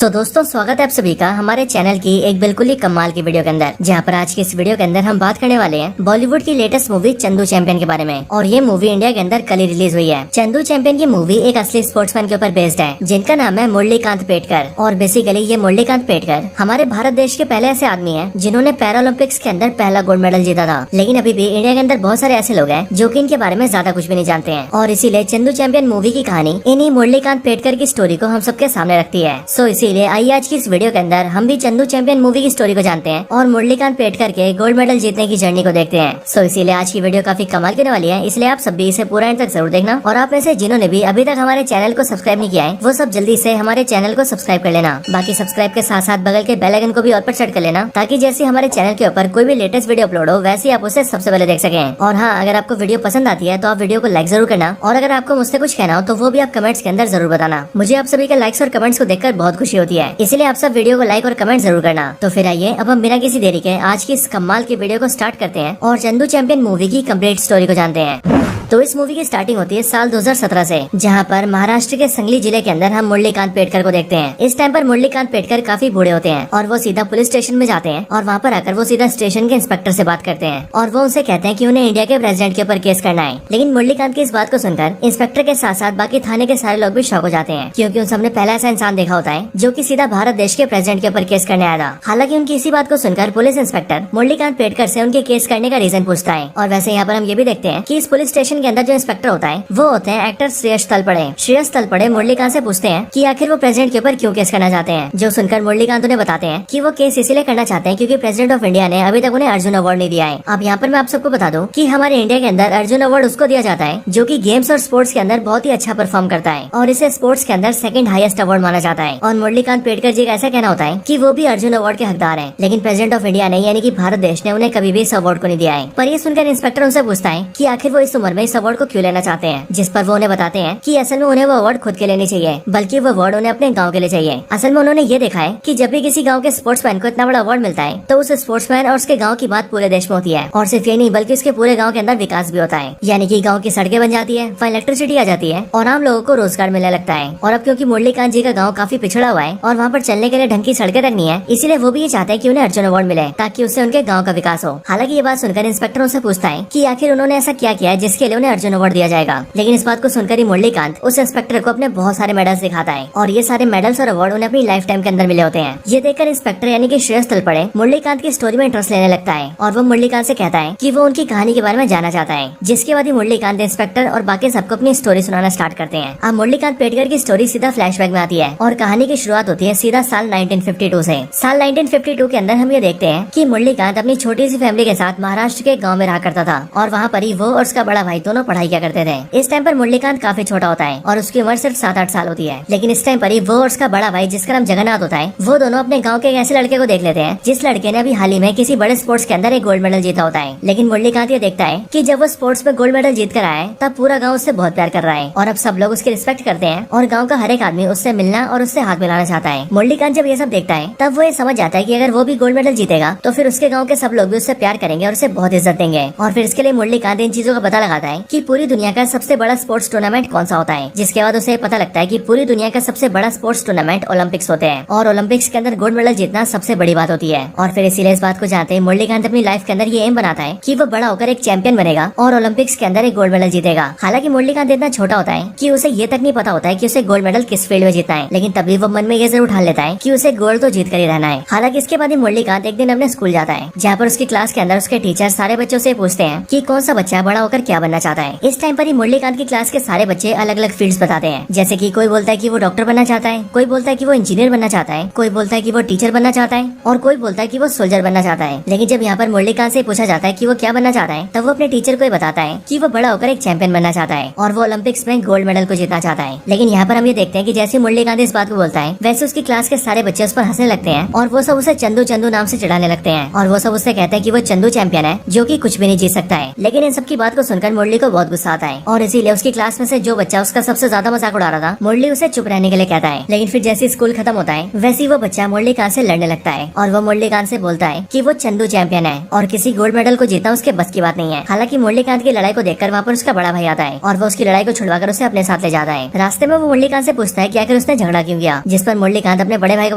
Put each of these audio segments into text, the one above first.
तो दोस्तों स्वागत है आप सभी का हमारे चैनल की एक बिल्कुल ही कमाल की वीडियो के अंदर, जहां पर आज की इस वीडियो के अंदर हम बात करने वाले हैं बॉलीवुड की लेटेस्ट मूवी चंदू चैंपियन के बारे में। और ये मूवी इंडिया के अंदर कल ही रिलीज हुई है। चंदू चैंपियन की मूवी एक असली स्पोर्ट्समैन के ऊपर बेस्ड है, जिनका नाम है मुरलीकांत पेटकर। और बेसिकली ये मुरलीकांत पेटकर हमारे भारत देश के पहले ऐसे आदमी है जिन्होंने पैरालंपिक्स के अंदर पहला गोल्ड मेडल जीता था। लेकिन अभी भी इंडिया के अंदर बहुत सारे ऐसे लोग हैं जो कि इनके बारे में ज्यादा कुछ भी नहीं जानते हैं, और इसीलिए चंदू चैंपियन मूवी की कहानी इन्हीं मुरलीकांत पेटकर की स्टोरी को हम सबके सामने रखती है। सो इसीलिए आइए आज की इस वीडियो के अंदर हम भी चंदू चैंपियन मूवी की स्टोरी को जानते हैं और मुरलीकांत पेटकर के गोल्ड मेडल जीतने की जर्नी को देखते हैं। सो इसीलिए आज की वीडियो काफी कमाल की होने वाली है, इसलिए आप सब भी इसे पूरा एंड तक जरूर देखना। और आप में से जिन्होंने भी अभी तक हमारे चैनल को सब्सक्राइब नहीं किया है, वो सब जल्दी से हमारे चैनल को सब्सक्राइब कर लेना। बाकी सब्सक्राइब के साथ साथ बगल के बेल आइकन को भी और पर सेट कर लेना, ताकि जैसे हमारे चैनल के ऊपर कोई भी लेटेस्ट वीडियो अपलोड हो वैसे आप उसे सबसे पहले देख सकें। और हाँ, अगर आपको वीडियो पसंद आती है तो आप वीडियो को लाइक जरूर करना, और अगर आपको मुझसे कुछ कहना हो तो वो भी आप कमेंट्स के अंदर जरूर बताना। मुझे आप सभी के लाइक्स और कमेंट्स को देखकर बहुत खुशी होती है, इसलिए आप सब वीडियो को लाइक और कमेंट जरूर करना। तो फिर आइए अब हम बिना किसी देरी के आज की इस कमाल की वीडियो को स्टार्ट करते हैं और चंदू चैंपियन मूवी की कंप्लीट स्टोरी को जानते हैं। तो इस मूवी की स्टार्टिंग होती है साल 2017 से, जहां पर महाराष्ट्र के संगली जिले के अंदर हम मुरलीकांत पेटकर को देखते हैं। इस टाइम पर मुरलीकांत पेटकर काफी बूढ़े होते हैं और वो सीधा पुलिस स्टेशन में जाते हैं, और वहाँ पर आकर वो सीधा स्टेशन के इंस्पेक्टर से बात करते हैं और वो उनसे कहते हैं कि उन्हें इंडिया के प्रेसिडेंट के ऊपर केस करना है। लेकिन मुरलीकांत की इस बात को सुनकर इंस्पेक्टर के साथ साथ बाकी थाने के सारे लोग भी शॉक हो जाते हैं, क्योंकि उन सबने पहला ऐसा इंसान देखा होता है जो की सीधा भारत देश के प्रेसिडेंट के ऊपर केस करने आया था। हालांकि उनकी इसी बात को सुनकर पुलिस इंस्पेक्टर मुरलीकांत पेटकर से उनके केस करने का रीजन पूछता है। और वैसे यहाँ पर हम ये भी देखते हैं कि इस पुलिस स्टेशन के अंदर जो इंस्पेक्टर होता है वो होते हैं एक्टर श्रेयस तलपड़े। श्रेयस तलपड़े मुरलीकांत से पूछते हैं कि आखिर वो प्रेसिडेंट के ऊपर क्यों केस करना चाहते हैं, जो सुनकर मुरलीकांत उन्हें बताते हैं कि वो केस इसलिए करना चाहते हैं क्योंकि प्रेसिडेंट ऑफ इंडिया ने अभी तक उन्हें अर्जुन अवार्ड नहीं दिया है। अब यहाँ पर मैं आप सबको बता दूं कि हमारे इंडिया के अंदर अर्जुन अवार्ड उसको दिया जाता है जो कि गेम्स और स्पोर्ट्स के अंदर बहुत ही अच्छा परफॉर्म करता है, और इसे स्पोर्ट्स के अंदर सेकंड हाईएस्ट अवार्ड माना जाता है। और मुरलीकांत पेटकर जी का ऐसा कहना होता है कि वो भी अर्जुन अवार्ड के हकदार हैं, लेकिन प्रेसिडेंट ऑफ इंडिया ने यानी कि भारत देश ने उन्हें कभी भी इस अवार्ड को नहीं दिया है। पर ये सुनकर इंस्पेक्टर उनसे पूछता है कि आखिर वो इस उम्र में इस अवार्ड को क्यों लेना चाहते हैं, जिस पर वो उन्हें बताते हैं कि असल में उन्हें वो अवार्ड खुद के लिए नहीं चाहिए, बल्कि वो अवार्ड उन्हें अपने गांव के लिए चाहिए। असल में उन्होंने ये देखा है कि जब भी किसी गांव के स्पोर्ट्समैन को इतना बड़ा अवार्ड मिलता है तो उस स्पोर्ट्समैन और उसके गांव की बात पूरे देश में होती है, और सिर्फ ये नहीं बल्कि उसके पूरे गांव के अंदर विकास भी होता है। यानी कि गांव की सड़कें बन जाती है, वहाँ इलेक्ट्रिसिटी आ जाती है और आम लोगों को रोजगार मिलने लगता है। और अब क्योंकि मुरलीकांत जी का गाँव काफी पिछड़ा हुआ है और वहाँ पर चलने के लिए ढंग की सड़कें तक नहीं है, इसीलिए वो भी ये चाहते हैं कि उन्हें अर्जुन अवार्ड मिले ताकि उससे उनके गाँव का विकास हो। हालांकि ये बात सुनकर इंस्पेक्टर उनसे पूछता है कि आखिर उन्होंने ऐसा क्या किया है जिसके लिए उन्हें अर्जुन अवार्ड दिया जाएगा। लेकिन इस बात को सुनकर ही मुरलीकांत उस इंस्पेक्टर को अपने बहुत सारे मेडल्स दिखाता है, और ये सारे मेडल्स और अवार्ड उन्हें अपनी लाइफ टाइम के अंदर मिले होते हैं। ये देखकर इंस्पेक्टर यानी कि श्रेयस तलपड़े मुरलीकांत की स्टोरी में इंटरेस्ट लेने लगता है, और वो मुरलीकांत से कहता है कि वो उनकी कहानी के बारे में जानना चाहता है। जिसके बाद ही मुरलीकांत इंस्पेक्टर और बाकी सबको अपनी स्टोरी सुनाना स्टार्ट करते हैं। अब मुरलीकांत पेटकर की स्टोरी सीधा फ्लैशबैक में आती है और कहानी की शुरुआत होती है सीधा साल 1952 से। साल 1952 के अंदर हम ये देखते हैं कि मुरलीकांत अपनी छोटी सी फैमिली के साथ महाराष्ट्र के गाँव में रहा करता था, और वहाँ पर ही वो और उसका बड़ा भाई दोनों पढ़ाई किया करते थे। इस टाइम पर मुरलीकांत काफी छोटा होता है और उसकी उम्र सिर्फ 7-8 साल होती है। लेकिन इस टाइम पर ही वो और उसका बड़ा भाई जिसका नाम जगन्नाथ होता है, वो दोनों अपने गांव के एक ऐसे लड़के को देख लेते हैं जिस लड़के ने अभी हाल ही में किसी बड़े स्पोर्ट्स के अंदर एक गोल्ड मेडल जीता होता है। लेकिन मुरलीकांत ये देखता है कि जब वो स्पोर्ट्स में गोल्ड मेडल जीत कर आया है तब पूरा गाँव उससे बहुत प्यार कर रहा है, और अब सब लोग उसकी रिस्पेक्ट करते हैं और गाँव का हर एक आदमी उससे मिलना और उससे हाथ मिलाना चाहता है। मुरलीकांत जब ये सब देखता है तब वो ये समझ जाता है कि अगर वो भी गोल्ड मेडल जीतेगा तो फिर उसके गाँव के सब लोग भी उससे प्यार करेंगे और उसे बहुत इज्जत देंगे। और फिर इसके लिए मुरलीकांत इन चीजों का पता लगाता है कि पूरी दुनिया का सबसे बड़ा स्पोर्ट्स टूर्नामेंट कौन सा होता है। जिसके बाद उसे पता लगता है कि पूरी दुनिया का सबसे बड़ा स्पोर्ट्स टूर्नामेंट ओलंपिक्स होते हैं, और ओलंपिक्स के अंदर गोल्ड मेडल जीतना सबसे बड़ी बात होती है। और फिर इसीलिए इस बात को जानते हैं मुरलीकांत अपनी लाइफ के अंदर ये एम बनाता है कि वो बड़ा होकर एक चैंपियन बनेगा और ओलंपिक्स के अंदर एक गोल्ड मेडल जीतेगा। हालांकि मुरलीकांत इतना छोटा होता है कि उसे ये तक नहीं पता होता है कि उसे गोल्ड मेडल किस फील्ड में जीतना है, लेकिन तभी वो मन में ये जरूर ठान लेता है कि उसे गोल्ड तो जीत कर ही रहना है। हालांकि इसके बाद ही मुरलीकांत एक दिन अपने स्कूल जाता है, जहाँ पर उसकी क्लास के अंदर उसके टीचर सारे बच्चों से पूछते हैं कि कौन सा बच्चा बड़ा होकर क्या बनना चाहता है। इस टाइम पर ही मुरलीकांत की क्लास के सारे बच्चे अलग अलग फील्ड्स बताते हैं, जैसे कि कोई बोलता है कि वो डॉक्टर बनना चाहता है, कोई बोलता है कि वो इंजीनियर बनना चाहता है, कोई बोलता है कि वो टीचर बनना चाहता है, और कोई बोलता है कि वो सोल्जर बनना चाहता है। लेकिन जब यहाँ पर मुरलीकांत से पूछा जाता है कि वो क्या बनना चाहता है, तब वो अपने टीचर को बताता है कि वो बड़ा होकर एक चैंपियन बनना चाहता है और वो ओलंपिक्स में गोल्ड मेडल को जीतना चाहता है। लेकिन यहाँ पर हम ये देखते हैं कि जैसे मुरलीकांत इस बात को बोलता है वैसे उसकी क्लास के सारे बच्चे उस पर हंसने लगते हैं, और वो सब उसे चंदू चंदू नाम से चिढ़ाने लगते हैं, और वो सब उससे कहते हैं कि वो चंदू चैंपियन है जो कि कुछ भी नहीं जीत सकता है। लेकिन इन सब की बात को सुनकर मुरली को बहुत गुस्सा आता है और इसीलिए उसकी क्लास में से जो बच्चा उसका सबसे ज्यादा मजाक उड़ा रहा था, मुरली उसे चुप रहने के लिए कहता है। लेकिन फिर जैसे स्कूल खत्म होता है वैसे ही वो बच्चा मुरली कांत से लड़ने लगता है और वो मुरली कांत से बोलता है कि वो चंदू चैंपियन है और किसी गोल्ड मेडल को जीतना उसके बस की बात नहीं है। हालांकि मुरली कांत की लड़ाई को देखकर वहाँ पर उसका बड़ा भाई आता है और वो उसकी लड़ाई को छुड़वाकर उसे अपने साथ ले जाता है। रास्ते में वो मुरली कांत से पूछता है कि आखिर उसने झगड़ा क्यों किया, जिस पर मुरली कांत अपने बड़े भाई को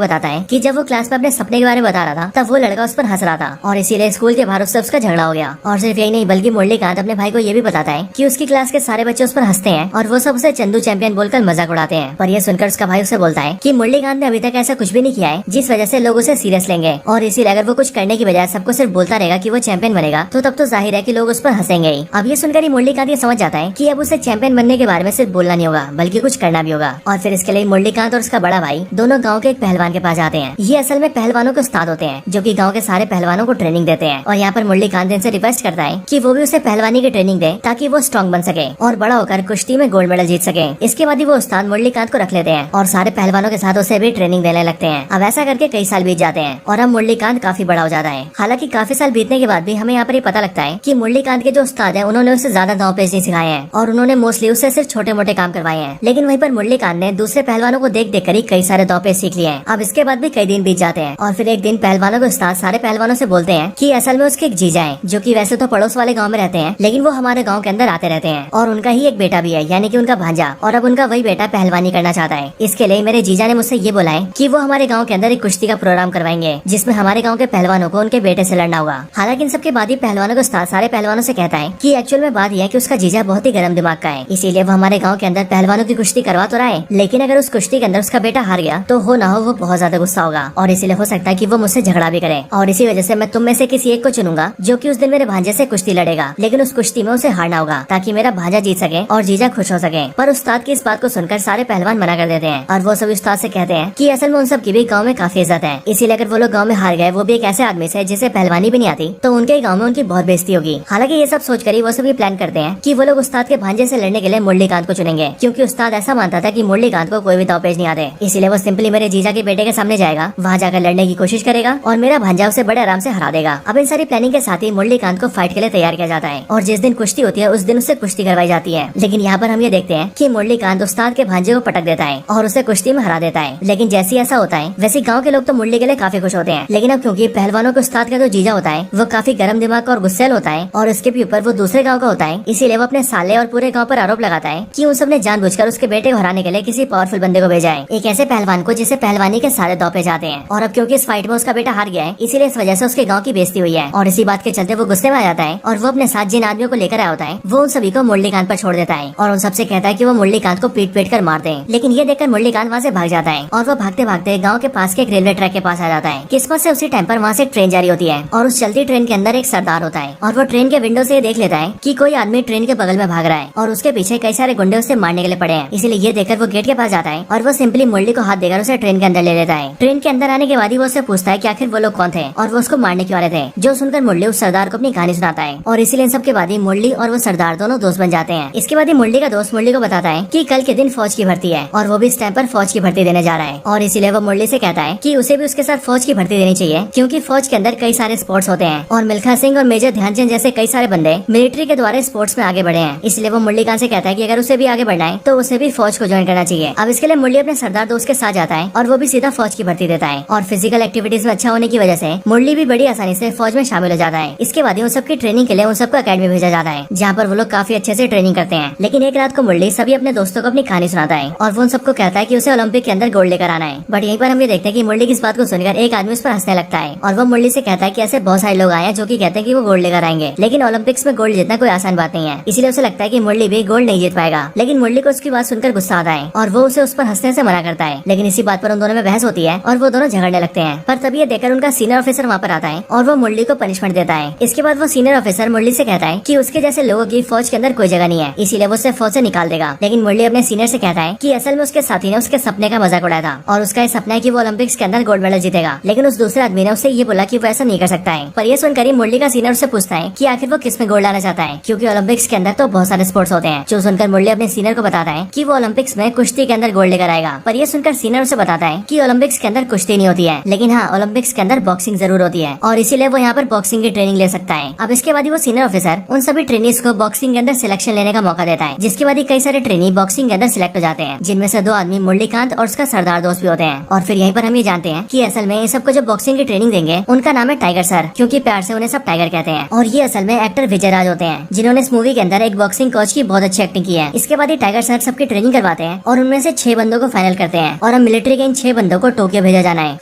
बताता है कि जब वो क्लास में अपने सपने के बारे में बता रहा था तब वो लड़का उस पर हंस रहा था और इसीलिए स्कूल के बाहर उससे उसका झगड़ा हो गया। और सिर्फ यही नहीं बल्कि मुरली कांत अपने भाई को ये भी बताता है कि उसकी क्लास के सारे बच्चे उस पर हंसते हैं और वो सब उसे चंदू चैंपियन बोलकर मजाक उड़ाते हैं। पर यह सुनकर उसका भाई उसे बोलता है कि मुरली कांत ने अभी तक ऐसा कुछ भी नहीं किया है जिस वजह से लोग उसे सीरियस लेंगे और इसीलिए अगर वो कुछ करने की बजाय सबको सिर्फ बोलता रहेगा कि वो चैंपियन बनेगा तो तब तो जाहिर है कि लोग उस पर हंसेंगे ही। अब ये सुनकर ही मुरली कांत ये समझ जाता है कि अब उसे चैंपियन बनने के बारे में सिर्फ बोलना नहीं होगा बल्कि कुछ करना भी होगा। और फिर इसके लिए मुरली कांत और उसका बड़ा भाई दोनों गाँव के एक पहलवान के पास जाते हैं। ये असल में पहलवानों के उस्ताद होते हैं जो की गाँव के सारे पहलवानों को ट्रेनिंग देते हैं और यहाँ पर मुरली कांत इनसे रिक्वेस्ट करता है कि वो भी उसे पहलवानी की ट्रेनिंग दे ताकि वो स्ट्रॉन्ग बन सके और बड़ा होकर कुश्ती में गोल्ड मेडल जीत सके। इसके बाद ही वो उस्ताद मुरली कांत को रख लेते हैं और सारे पहलवानों के साथ उसे भी ट्रेनिंग देने लगते हैं। अब ऐसा करके कई साल बीत जाते हैं और अब मुरली कांत काफी बड़ा हो जाता है। हालांकि काफी साल बीतने के बाद भी हमें यहाँ पर पता लगता है कि मुरली कांत के जो उस्ताद हैं उन्होंने उसे ज्यादा दांव पेच नहीं सिखाए हैं और उन्होंने मोस्टली उससे सिर्फ छोटे मोटे काम करवाए हैं। लेकिन वहीं पर मुरली कांत ने दूसरे पहलवानों को देख देख कर ही कई सारे दांव पेच सीख लिए हैं। अब इसके बाद भी कई दिन बीत जाते हैं और फिर एक दिन पहलवानों के उस्ताद सारे पहलवानों से बोलते हैं कि असल में उसके एक जीजा है जो कि वैसे तो पड़ोस वाले गाँव में रहते हैं लेकिन वो हमारे गाँव के अंदर आते रहते हैं और उनका ही एक बेटा भी है यानी कि उनका भांजा और अब उनका वही बेटा पहलवानी करना चाहता है। इसके लिए मेरे जीजा ने मुझसे ये बोला है कि वो हमारे गांव के अंदर एक कुश्ती का प्रोग्राम करवाएंगे जिसमें हमारे गांव के पहलवानों को उनके बेटे से लड़ना होगा। हालांकि इन सबके बाद ही पहलवानों को उस्ताद सारे पहलवानों से कहता है कि एक्चुअल में बात यह है कि उसका जीजा बहुत ही गर्म दिमाग का है, इसीलिए वो हमारे गाँव के अंदर पहलवानों की कुश्ती करवा तो रहा है लेकिन अगर उस कुश्ती के अंदर उसका बेटा हार गया तो हो ना हो वो बहुत ज्यादा गुस्सा होगा और इसीलिए हो सकता है कि वो मुझसे झगड़ा भी करे और इसी वजह से मैं तुम में से किसी एक को चुनूंगा जो कि उस दिन मेरे भांजे से कुश्ती लड़ेगा लेकिन उस कुश्ती में उसे हारना होगा ताकि मेरा भांजा जीत सके और जीजा खुश हो सके। पर उस्ताद की इस बात को सुनकर सारे पहलवान मना कर देते हैं और वो सभी उस्ताद से कहते हैं कि असल में उन सब की भी गाँव में काफी इज्जत है, इसीलिए अगर वो लोग गाँव में हार गए वो भी एक ऐसे आदमी से जिसे पहलवानी भी नहीं आती तो उनके गाँव में उनकी बहुत बेइज्जती होगी। हालांकि ये सब सोचकर ही वो सभी प्लान करते हैं कि वो लोग उस्ताद के भांजे से लड़ने के लिए मुरली कांत को चुनेंगे क्योंकि उस्ताद ऐसा मानता था कि मुरली कांत को कोई भी दांव पेच नहीं आते, इसीलिए वो सिंपली मेरे जीजा के बेटे के सामने जाएगा, वहाँ जाकर लड़ने की कोशिश करेगा और मेरा भांजा उसे बड़े आराम से हरा देगा। अब इन सारी प्लानिंग के साथ ही मुरली कांत को फाइट के लिए तैयार किया जाता है और जिस दिन कुश्ती होती है उस दिन उससे कुश्ती करवाई जाती है। लेकिन यहाँ पर हम ये देखते हैं कि मुरली कांत उस्ताद के भांजे को पटक देता है और उसे कुश्ती में हरा देता है। लेकिन जैसे ऐसा होता है वैसे गाँव के लोग तो मुरली के लिए काफी खुश होते हैं, लेकिन अब क्योंकि पहलवानों के उस्ताद का जो जीजा होता है वो काफी गर्म दिमाग का और गुस्सैल होता है और उसके भी ऊपर वो दूसरे गाँव का होता है, इसीलिए वो अपने साले और पूरे गाँव पर आरोप लगाता है कि उन सब ने जानबूझकर उसके बेटे को हराने के लिए किसी पावरफुल बंदे को भेजा है, एक ऐसे पहलवान को जिसे पहलवानी के सारे दांव पे जाते हैं। और अब क्योंकि इस फाइट में उसका बेटा हार गया है इसीलिए इस वजह से उसके गाँव की बेइज्जती हुई है और इसी बात के चलते वो गुस्से में आ जाता है और वो अपने साथ जिन आदमियों को लेकर आया होता है वो उन सभी को मुरली कांत पर छोड़ देता है और उन सबसे कहता है कि वो मुरली कांत को पीट पीट कर मार दे। लेकिन ये देखकर मुरली कांत वहाँ से भाग जाता है और वो भागते भागते गाँव के पास के एक रेलवे ट्रैक के पास आ जाता है। किस्मत से उसी टाइम पर वहाँ से ट्रेन जारी होती है और उस चलती ट्रेन के अंदर एक सरदार होता है और वो ट्रेन के विंडो से देख लेता है कि कोई आदमी ट्रेन के बगल में भाग रहा है और उसके पीछे कई सारे गुंडे उसे मारने के लिए पड़े हैं। इसलिए ये देखकर वो गेट के पास जाता है और वो सिंपली मुरली को हाथ देकर उसे ट्रेन के अंदर ले लेता है। ट्रेन के अंदर आने के बाद ही वो उससे पूछता है कि आखिर वो लोग कौन थे और वो उसको मारने क्यों आ रहे थे, जो सुनकर मुरली उस सरदार को अपनी कहानी सुनाता है और इसीलिए इन सब के बाद ही मुरली और वो सरदार दोनों दोस्त बन जाते हैं। इसके बाद ही मुरली का दोस्त मुरली को बताता है कि कल के दिन फौज की भर्ती है और वो भी इस टाइम पर फौज की भर्ती देने जा रहा है और इसीलिए वो मुरली से कहता है कि उसे भी उसके साथ फौज की भर्ती देनी चाहिए क्योंकि फौज के अंदर कई सारे स्पोर्ट्स होते हैं और मिल्खा सिंह और मेजर ध्यानचंद जैसे कई सारे बंदे मिलिट्री के द्वारा स्पोर्ट्स में आगे बढ़े हैं। इसलिए वो मुरली कांत से कहता है कि अगर उसे भी आगे बढ़ना है तो उसे भी फौज को ज्वाइन करना चाहिए। अब इसके लिए मुरली अपने सरदार दोस्त के साथ जाता है और वो भी सीधा फौज की भर्ती देता है और फिजिकल एक्टिविटीज में अच्छा होने की वजह से मुरली भी बड़ी आसानी से फौज में शामिल हो जाता है। इसके बाद उन सबकी ट्रेनिंग के लिए उन सबको अकेडमी भेजा जाता है जहाँ पर वो लोग काफी अच्छे से ट्रेनिंग करते हैं। लेकिन एक रात को मुरली सभी अपने दोस्तों को अपनी कहानी सुनाता है और वो उन सबको कहता है कि उसे ओलंपिक के अंदर गोल्ड लेकर आना है। बट यहीं पर हम ये देखते हैं कि मुरली की इस बात को सुनकर एक आदमी उस पर हंसने लगता है और वो मुरली से कहता है कि ऐसे बहुत सारे लोग आए हैं जो कि कहते हैं कि वो गोल्ड लेकर आएंगे, लेकिन ओलंपिक्स में गोल्ड जीतना कोई आसान बात नहीं है। इसलिए उसे लगता है कि मुरली भी गोल्ड नहीं जीत पाएगा। लेकिन मुरली को उसकी बात सुनकर गुस्सा आता है और वो उसे उस पर हंसने से मना करता है। लेकिन इसी बात पर उन दोनों में बहस होती है और वो दोनों झगड़ने लगते हैं। पर तभी ये देखकर उनका सीनियर ऑफिसर वहाँ पर आता है और वो मुरली को पनिशमेंट देता है। इसके बाद वो सीनियर ऑफिसर मुरली से कहता है कि उसके जैसे लोगों की फौज के अंदर कोई जगह नहीं है, इसीलिए वो उसे फौज से निकाल देगा। लेकिन मुरली अपने सीनियर से कहता है कि असल में उसके साथी ने उसके सपने का मजाक उड़ाया था और उसका ये सपना है कि वो ओलंपिक्स के अंदर गोल्ड मेडल जीतेगा। लेकिन उस दूसरे आदमी ने उससे ये बोला कि वो ऐसा नहीं कर सकता है। पर यह सुनकर ही मुरली का सीनियर उससे पूछता है कि आखिर वो किस में गोल्ड लाना चाहता है, क्योंकि ओलंपिक्स के अंदर तो बहुत सारे स्पोर्ट्स होते हैं। जो सुनकर मुरली अपने सीनियर को बताता है कि वो ओलंपिक्स में कुश्ती के अंदर गोल्ड लेकर आएगा। पर यह सुनकर सीनियर उसे बताता है कि ओलंपिक्स के अंदर कुश्ती नहीं होती है, लेकिन हाँ ओलंपिक्स के अंदर बॉक्सिंग जरूर होती है और इसीलिए वो यहाँ पर बॉक्सिंग की ट्रेनिंग ले सकता है। अब इसके बाद वो सीनियर ऑफिसर उन सभी ट्रेनिंग्स उसको बॉक्सिंग के अंदर सिलेक्शन लेने का मौका देता है, जिसके बाद कई सारे ट्रेनी बॉक्सिंग के अंदर सिलेक्ट हो जाते हैं, जिनमें से 2 आदमी मुरलीकांत और उसका सरदार दोस्त भी होते हैं। और फिर यहीं पर हम ये जानते हैं कि असल में इन सबको जो बॉक्सिंग की ट्रेनिंग देंगे उनका नाम है टाइगर सर, क्योंकि प्यार से उन्हें सब टाइगर कहते हैं। और ये असल में एक्टर विजय राज होते हैं, जिन्होंने इस मूवी के अंदर एक बॉक्सिंग कोच की बहुत अच्छी एक्टिंग की है। इसके बाद टाइगर सर सबकी ट्रेनिंग करवाते हैं और उनमें से 6 बंदों को फाइनल करते हैं और अब मिलिट्री के इन 6 बंदों को टोक्यो भेजा जाना है,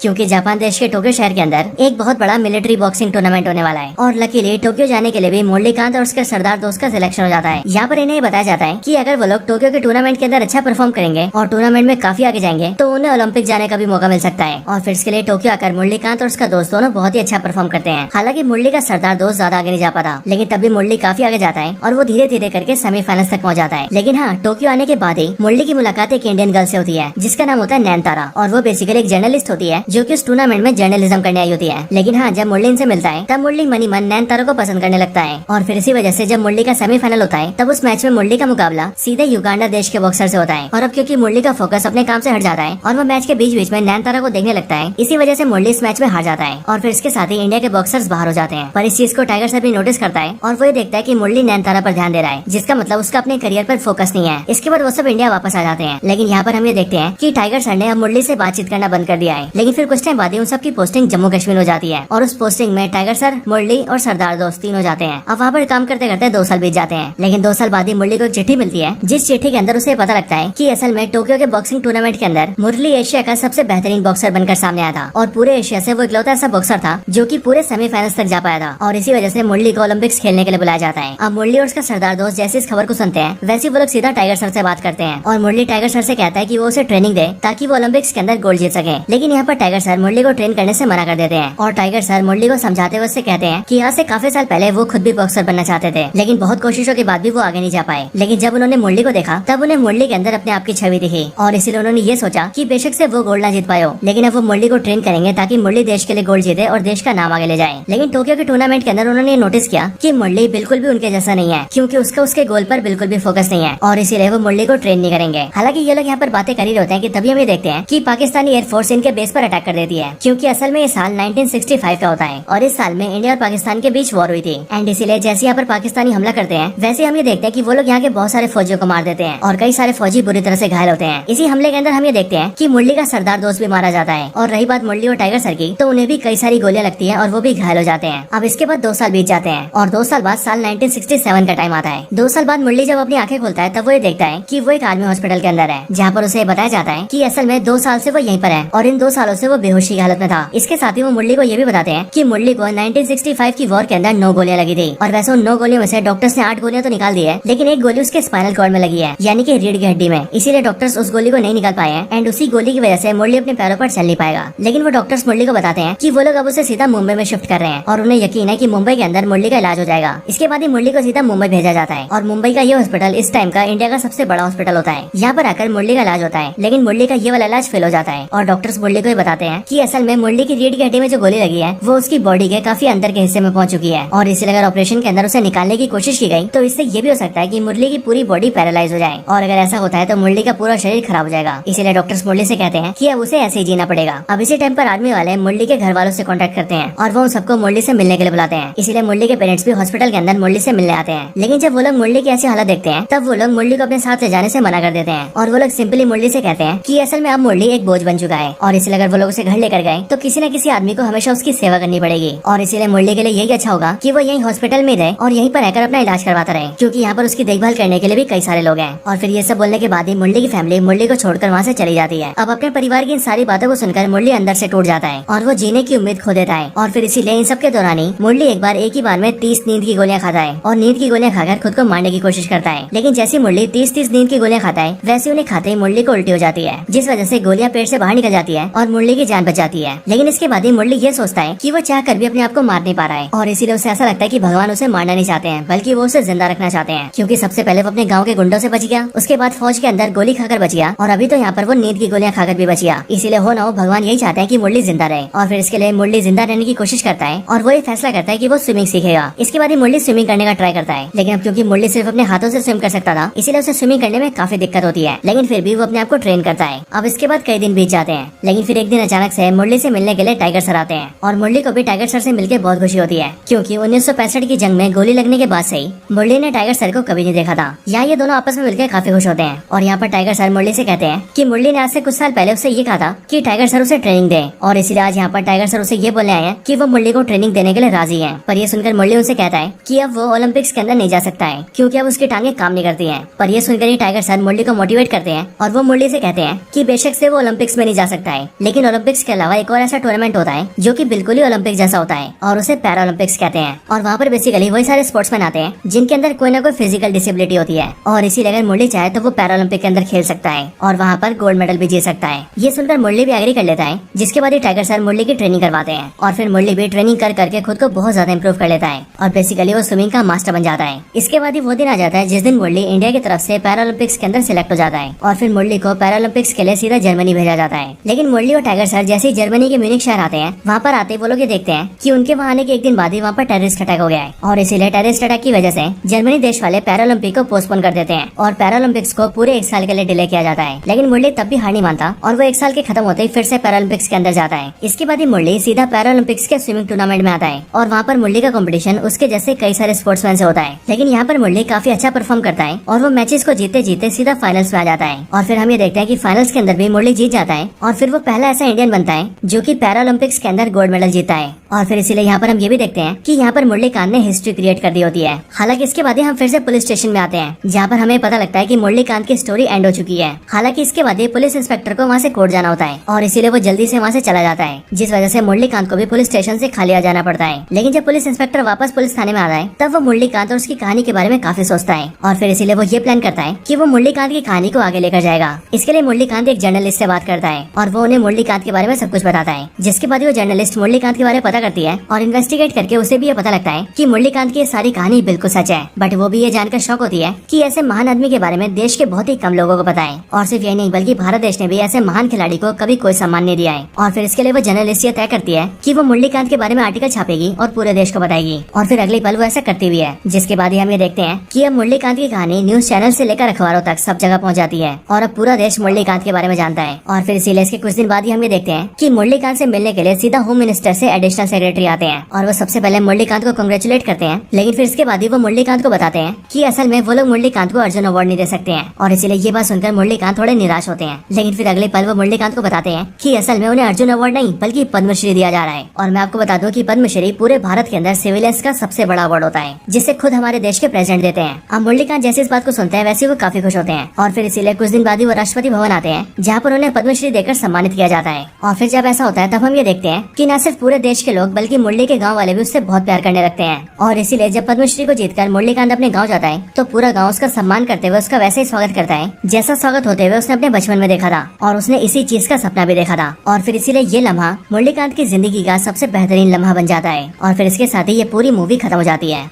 क्योंकि जापान देश के टोक्यो शहर के अंदर एक बहुत बड़ा मिलिट्री बॉक्सिंग टूर्नामेंट होने वाला है। और लकीली टोक्यो जाने के लिए भी मुरलीकांत और उसके सरदार दोस्त का सिलेक्शन हो जाता है। यहाँ पर इन्हें बताया जाता है कि अगर वो लोग टोक्यो के टूर्नामेंट के अंदर अच्छा परफॉर्म करेंगे और टूर्नामेंट में काफी आगे जाएंगे तो उन्हें ओलंपिक जाने का भी मौका मिल सकता है। और फिर इसके लिए टोक्यो आकर मुरलीकांत और उसका दोस्त दोनों बहुत ही अच्छा परफॉर्म करते हैं। हालांकि मुरली का सरदार दोस्त ज्यादा आगे नहीं जा पाता, लेकिन तब भी मुरली काफी आगे जाता है और वो धीरे धीरे करके सेमीफाइनल तक पहुंच जाता है। लेकिन हाँ, टोक्यो आने के बाद ही मुरली की मुलाकात एक इंडियन गर्ल से होती है, जिसका नाम होता है नैनतारा। और वो बेसिकली एक जर्नलिस्ट होती है जो कि उस टूर्नामेंट में जर्नलिज्म करने आई होती है। लेकिन हाँ, जब मुरली इनसे मिलता है तब मुरली मनी मन नैनतारा को पसंद करने लगता है। और फिर इसी वजह से जब मुरली का सेमीफाइनल होता है तब उस मैच में मुरली का मुकाबला सीधे युगांडा देश के बॉक्सर से होता है। और अब क्योंकि मुरली का फोकस अपने काम से हट जाता है और वो मैच के बीच बीच में नैनतारा को देखने लगता है, इसी वजह से मुरली इस मैच में हार जाता है। और फिर इसके साथ ही इंडिया के बॉक्सर्स बाहर हो जाते हैं। पर इस चीज को टाइगर सर भी नोटिस करता है और वो ये देखता है कि मुरली नैनतारा पर ध्यान दे रहा है, जिसका मतलब उसका अपने करियर पर फोकस नहीं है। इसके बाद वो सब इंडिया वापस आ जाते हैं। लेकिन यहाँ पर हम ये देखते हैं कि टाइगर सर ने अब मुरली से बातचीत करना बंद कर दिया है। लेकिन फिर कुछ टाइम बाद ही उन सबकी पोस्टिंग जम्मू कश्मीर हो जाती है और उस पोस्टिंग में टाइगर सर, मुरली और सरदार दोस्त 3 हो जाते हैं। अब वहाँ पर काम करते करते 2 साल बीत जाते हैं। लेकिन 2 साल बाद ही मुरली को एक चिट्ठी मिलती है, जिस चिट्ठी के अंदर उसे पता लगता है कि असल में टोक्यो के बॉक्सिंग टूर्नामेंट के अंदर मुरली एशिया का सबसे बेहतरीन बॉक्सर बनकर सामने आया था और पूरे एशिया से वो इकलौता ऐसा बॉक्सर था जो कि पूरे सेमीफाइनल्स तक जा पाया था। और इसी वजह से मुरली को ओलंपिक्स खेलने के लिए बुलाया जाता है। अब मुरली और उसका सरदार दोस्त जैसे इस खबर को सुनते हैं वैसे वो लोग सीधा टाइगर सर से बात करते हैं और मुरली टाइगर सर से कहता है कि वो उसे ट्रेनिंग दे ताकि वो ओलंपिक्स के अंदर गोल्ड जीत सके। लेकिन यहाँ पर टाइगर सर मुरली को ट्रेन करने से मना कर देते हैं और टाइगर सर मुरली को समझाते हुए उससे कहते हैं कि यहाँ से काफी साल पहले वो खुद भी बॉक्सर बनना चाहते थे, लेकिन बहुत कोशिशों के बाद भी वो आगे नहीं जा पाए। लेकिन जब उन्होंने मुरली को देखा तब उन्हें मुरली के अंदर अपने आप की छवि दिखी और इसीलिए उन्होंने ये सोचा कि बेशक से वो गोल्ड ना जीत पाए हो, लेकिन अब वो मुरली को ट्रेन करेंगे ताकि मुरली देश के लिए गोल्ड जीते और देश का नाम आगे ले जाए। लेकिन टोक्यो के टूर्नामेंट के अंदर उन्होंने नोटिस किया कि मुरली बिल्कुल भी उनके जैसा नहीं है, क्योंकि उसका उसके गोल पर बिल्कुल भी फोकस नहीं है और इसीलिए वो मुरली को ट्रेन नहीं करेंगे। हालांकि ये लोग यहाँ पर बातें कर ही होते हैं कि तभी हम ये देखते हैं कि पाकिस्तानी एयरफोर्स इनके बेस पर अटैक कर देती है, क्योंकि असल में ये साल 1965 का होता है और इस साल में इंडिया और पाकिस्तान के बीच वॉर हुई थी। एंड इसीलिए जैसे यहाँ पर पाकिस्तानी हमला करते हैं वैसे हम ये देखते हैं कि वो लोग यहाँ के बहुत सारे फौजियों को मार देते हैं और कई सारे फौजी बुरी तरह से घायल होते हैं। इसी हमले के अंदर हम ये देखते हैं कि मुरली का सरदार दोस्त भी मारा जाता है। और रही बात मुरली और टाइगर सर की, तो उन्हें भी कई सारी गोलियां लगती है और वो भी घायल हो जाते हैं। अब इसके बाद 2 साल बीत जाते हैं और 2 साल बाद साल 1967 का टाइम आता है। 2 साल बाद मुरली जब अपनी आंखें खोलता है तब वो ये देखता है कि वो एक आर्मी हॉस्पिटल के अंदर है, जहाँ पर उसे बताया जाता है कि असल में 2 साल से वो यहीं पर है और इन 2 सालों से वो बेहोशी की हालत में था। इसके साथ ही वो मुरली को ये भी बताते हैं कि मुरली को 1965 की वॉर के अंदर 9 गोलियां लगी थी और वैसे उन 9 गोलियों में से डॉक्टर्स ने 8 गोलियां तो निकाल दी है, लेकिन एक गोली उसके स्पाइनल कॉर्ड में लगी है, यानी कि रीढ़ की हड्डी में। इसीलिए डॉक्टर्स उस गोली को नहीं निकाल पाए हैं एंड उसी गोली की वजह से मुरली अपने पैरों पर चल नहीं पाएगा। लेकिन वो डॉक्टर्स मुरली को बताते हैं कि वो लोग अब उसे सीधा मुंबई में शिफ्ट कर रहे हैं और उन्हें यकीन है कि मुंबई के अंदर मुरली का इलाज हो जाएगा। इसके बाद ही मुरली को सीधा मुंबई भेजा जाता है और मुंबई का ये हॉस्पिटल इस टाइम का इंडिया का सबसे बड़ा हॉस्पिटल होता है। यहाँ पर आकर मुरली का इलाज होता है, लेकिन मुरली का ये वाला इलाज फेल हो जाता है और डॉक्टर्स मुरली को ये बताते हैं कि असल में मुरली की रीढ़ की हड्डी में जो गोली लगी है वो उसकी बॉडी के काफी अंदर के हिस्से में पहुंच चुकी है और इसलिए अगर ऑपरेशन के अंदर उसे निकालने की कोशिश की गई तो इससे ये भी हो सकता है कि मुरली की पूरी बॉडी पैरालाइज हो जाए और अगर ऐसा होता है तो मुरली का पूरा शरीर खराब हो जाएगा। इसीलिए डॉक्टर्स मुरली से कहते हैं कि अब उसे ऐसे ही जीना पड़ेगा। अब इसी टाइम पर आर्मी वाले मुरली के घर वालों से कांटेक्ट करते हैं और वो उन सबको मुरली से मिलने के लिए बुलाते हैं। इसीलिए मुरली के पेरेंट्स भी हॉस्पिटल के अंदर मुरली से मिलने आते हैं। लेकिन जब वो लोग मुरली की ऐसी हालत देखते हैं तब वो लोग मुरली को अपने साथ ले जाने से मना कर देते हैं और वो लोग सिंपली मुरली से कहते हैं कि असल में अब मुरली एक बोझ बन चुका है और इसलिए अगर वो लोग उसे घर लेकर गए तो किसी न किसी आदमी को हमेशा उसकी सेवा करनी पड़ेगी और इसीलिए मुरली के लिए यही अच्छा होगा कि वो यही हॉस्पिटल में रहे और यहीं पर रहकर अपना इलाज करवाता रहे, क्योंकि यहाँ पर उसकी देखभाल करने के लिए भी कई सारे लोग हैं। और फिर ये सब बोलने के बाद ही मुरली की फैमिली मुरली को छोड़कर वहाँ से चली जाती है। अब अपने परिवार की इन सारी बातों को सुनकर मुरली अंदर से टूट जाता है और वो जीने की उम्मीद खो देता है और फिर इसीलिए इन सब के दौरान ही मुरली एक बार एक ही बार में 30 नींद की गोलियां खाता है और नींद की गोलियां खाकर खुद को मारने की कोशिश करता है। लेकिन जैसी मुरली 30 नींद की गोलियां खाता है वैसे उन्हें खाते ही मुरली को उल्टी हो जाती है, जिस वजह से गोलियां पेट से बाहर निकल जाती है और मुरली की जान बच जाती है। लेकिन इसके बाद ही मुरली ये सोचता है कि वो चाह कर भी अपने आप को मार नहीं पा रहा है और इसीलिए उसे ऐसा लगता है कि भगवान उसे मारना नहीं चाहते हैं बल्कि वो उसे जिंदा रखना चाहते हैं, क्योंकि सबसे पहले वो अपने गाँव के गुंडों से बच गया, उसके बाद फौज के अंदर गोली खाकर बच गया और अभी तो यहाँ पर वो नींद की गोलियां खाकर भी बच गया। इसीलिए हो ना हो भगवान यही चाहते हैं कि मुरली जिंदा रहे और फिर इसके लिए मुरली जिंदा रहने की कोशिश करता है और वो ये फैसला करता है कि वो स्विमिंग सीखेगा। इसके बाद ही मुरली स्विमिंग करने का ट्राई करता है, लेकिन अब क्योंकि मुरली सिर्फ अपने हाथों से स्विम कर सकता था इसीलिए उसे स्विमिंग करने में काफी दिक्कत होती है, लेकिन फिर भी वो अपने आप को ट्रेन करता है। अब इसके बाद कई दिन बीत जाते हैं, लेकिन फिर एक दिन अचानक से मुरली से मिलने के लिए टाइगर सर आते हैं और मुरली को भी टाइगर सर से मिलकर बहुत खुशी होती है, क्योंकि 1965 की जंग में गोली लगने के बाद से ही मुरली ने टाइगर सर को कभी नहीं देखा था। यहाँ ये दोनों आपस में मिलकर काफी खुश होते हैं और यहाँ पर टाइगर सर मुरली से कहते हैं कि मुरली ने आज से कुछ साल पहले उससे ये कहा था कि टाइगर सर उसे ट्रेनिंग दे, और इसीलिए आज यहाँ पर टाइगर सर उसे ये बोलने आए हैं कि वो मुरली को ट्रेनिंग देने के लिए राजी है। पर ये सुनकर मुरली उनसे कहता है कि अब वो ओलंपिक्स के अंदर नहीं जा सकता है क्योंकि अब उसकी टांगे काम नहीं करती है। पर ये सुनकर ही टाइगर सर मुरली को मोटिवेट करते हैं और वो मुरली से कहते हैं कि बेशक से वो ओलंपिक्स में नहीं जा सकता है, लेकिन ओलंपिक्स के अलावा एक और ऐसा टूर्नामेंट होता है जो कि बिल्कुल ही ओलंपिक जैसा होता है और उसे पैरा ओलंपिक्स कहते हैं। और वहाँ पर बेसिकली वही सारे स्पोर्ट्समैन आते हैं जिनके अंदर कोई ना कोई फिजिकल डिसेबिलिटी होती है, और इसीलिए अगर मुरली चाहे तो वो पैरा ओलंपिक के अंदर खेल सकता है और वहाँ पर गोल्ड मेडल भी जीत सकता है। ये सुनकर मुरली भी एग्री कर लेता है, जिसके बाद ही टाइगर सर मुरली की ट्रेनिंग करवाते हैं और फिर मुरली भी ट्रेनिंग कर करके खुद को बहुत ज्यादा इम्प्रूव कर लेता है और बेसिकली वो स्विमिंग का मास्टर बन जाता है। इसके बाद ही वो दिन आ जाता है जिस दिन मुरली इंडिया की तरफ से पैरा ओलंपिक्स के अंदर सिलेक्ट हो जाता है और फिर मुरली को पैरा ओलंपिक्स के लिए सीधा जर्मनी भेजा जाता है। लेकिन मुरली और टाइगर सर जैसे ही जर्मनी के म्यूनिख शहर आते हैं, वहाँ पर आते वो लोग ये देखते हैं कि उनके वहाँ आने के एक दिन बाद ही वहाँ पर टेररिस्ट अटैक हो गया है और इसीलिए टेररिस्ट अटैक की वजह से जर्मनी देश वाले पैरा ओलंपिक को पोस्टपोन कर देते हैं और पैरा ओलंपिक्स को पूरे एक साल के लिए डिले किया जाता है। लेकिन मुरली तब भी हार नहीं मानता और वो एक साल के खत्म होते ही फिर से पैरा ओलंपिक्स के अंदर जाता है। इसके बाद ही मुरली सीधा पैरा ओलंपिक्स के स्विमिंग टूर्नामेंट में आता है और वहाँ पर मुरली का कंपटीशन उसके जैसे कई सारे स्पोर्ट्समैन से होता है। लेकिन यहाँ पर मुरली काफी अच्छा परफॉर्म करता है और वो मैचेस को जीते जीते सीधा फाइनल्स में आ जाता है और फिर हम ये देखते हैं कि फाइनल्स के अंदर भी मुरली जीत जाता है और फिर वो पहला ऐसा इंडियन बनता है जो कि पैरा ओलंपिक्स के अंदर गोल्ड मेडल जीता है। और फिर इसीलिए यहाँ पर हम ये भी देखते हैं कि यहाँ पर मुरली कांत ने हिस्ट्री क्रिएट कर दी होती है। हालांकि इसके बाद ही हम फिर से पुलिस स्टेशन में आते हैं जहाँ पर हमें पता लगता है कि मुरली कांत की स्टोरी एंड हो चुकी है। हालांकि इसके बाद ही पुलिस इंस्पेक्टर को वहाँ से कोर्ट जाना होता है और इसीलिए वो जल्दी से वहाँ से चला जाता है, जिस वजह से मुरली कांत को भी पुलिस स्टेशन से खाली आ जाना पड़ता है। लेकिन जब पुलिस इंस्पेक्टर वापस पुलिस थाने में आता है तब वो मुरली कांत और उसकी कहानी के बारे में काफी सोचता है और फिर इसीलिए वो ये प्लान करता है कि वो मुरली कांत की कहानी को आगे लेकर जाएगा। इसके लिए मुरली कांत एक जर्नलिस्ट से बात करता है और वो उन्हें मुरली कांत के बारे में सब कुछ बताता है, जिसके बाद वो जर्नलिस्ट मुरली कांत के बारे में पता करती है और इन्वेस्टिगेट करके उसे भी ये पता लगता है कि मुरली कांत की ये सारी कहानी बिल्कुल सच है। बट वो भी ये जानकर शौक होती है कि ऐसे महान आदमी के बारे में देश के बहुत ही कम लोगों को पता है और सिर्फ यही नहीं बल्कि भारत देश ने भी ऐसे महान खिलाड़ी को कभी कोई सम्मान नहीं दिया है। और फिर इसके लिए वो जर्नलिस्ट ये तय करती है कि वो मुरली कांत के बारे में आर्टिकल छापेगी और पूरे देश को बताएगी और फिर अगले पल वो ऐसा करती भी है, जिसके बाद ही हम ये देखते हैं कि अब मुरली कांत की कहानी न्यूज चैनल से लेकर अखबारों तक सब जगह पहुंच जाती है और अब पूरा देश मुरली कांत के बारे में जानता है। और फिर इसीलिए इसके कुछ दिन बाद ही हम ये देखते हैं कि मुरली कांत से मिलने के लिए सीधा होम मिनिस्टर से एडिशनल सेक्रेटरी आते हैं और वो सबसे पहले मुरली कांत को कांग्रेचुलेट करते हैं। लेकिन फिर इसके बाद ही वो मुरली कांत को बताते हैं कि असल में वो लोग मुरली कांत को अर्जुन अवार्ड नहीं दे सकते हैं और इसीलिए ये बात सुनकर मुरली कांत थोड़े निराश होते हैं। लेकिन फिर अगले पल वो मुरली कांत को बताते हैं कि असल में उन्हें अर्जुन अवार्ड नहीं बल्कि पद्मश्री दिया जा रहा है। और मैं आपको बता दूं कि पद्मश्री पूरे भारत के अंदर सिविलियंस का सबसे बड़ा अवार्ड होता है, जिसे खुद हमारे देश के प्रेसिडेंट देते हैं। अब मुरली कांत जैसे इस बात को सुनते हैं वैसे वो काफी खुश होते हैं और फिर इसीलिए कुछ दिन बाद ही वो राष्ट्रपति भवन आते हैं जहाँ पर उन्हें पद्मश्री देकर सम्मानित किया जाता है। और फिर जब ऐसा होता है तब हम ये देखते हैं कि न सिर्फ पूरे देश के लोग बल्कि मुरली के गाँव वाले भी उससे बहुत प्यार करने लगते हैं। और इसीलिए जब पद्मश्री को जीतकर मुरली कांत अपने गाँव जाता है तो पूरा गाँव उसका सम्मान करते हुए उसका वैसे ही स्वागत करता है जैसा स्वागत होते हुए उसने अपने बचपन में देखा था और उसने इसी चीज का सपना भी देखा था। और फिर इसीलिए ये लम्हा मुरली कांत की जिंदगी का सबसे बेहतरीन लम्हा बन जाता है और फिर इसके साथ ही ये पूरी मूवी खत्म हो जाती है।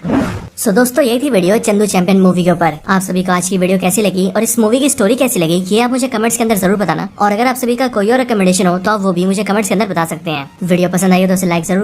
सो दोस्तों यही थी वीडियो चंदू चैंपियन मूवी के ऊपर। आप सभी को आज की वीडियो कैसी लगी और इस मूवी की स्टोरी कैसी लगी ये आप मुझे कमेंट्स के अंदर जरूर बताना और अगर आप सभी का कोई और रिकमेंडेशन हो तो आप वो भी मुझे कमेंट्स के अंदर बता सकते हैं। वीडियो पसंद आई हो तो उसे लाइक जरूर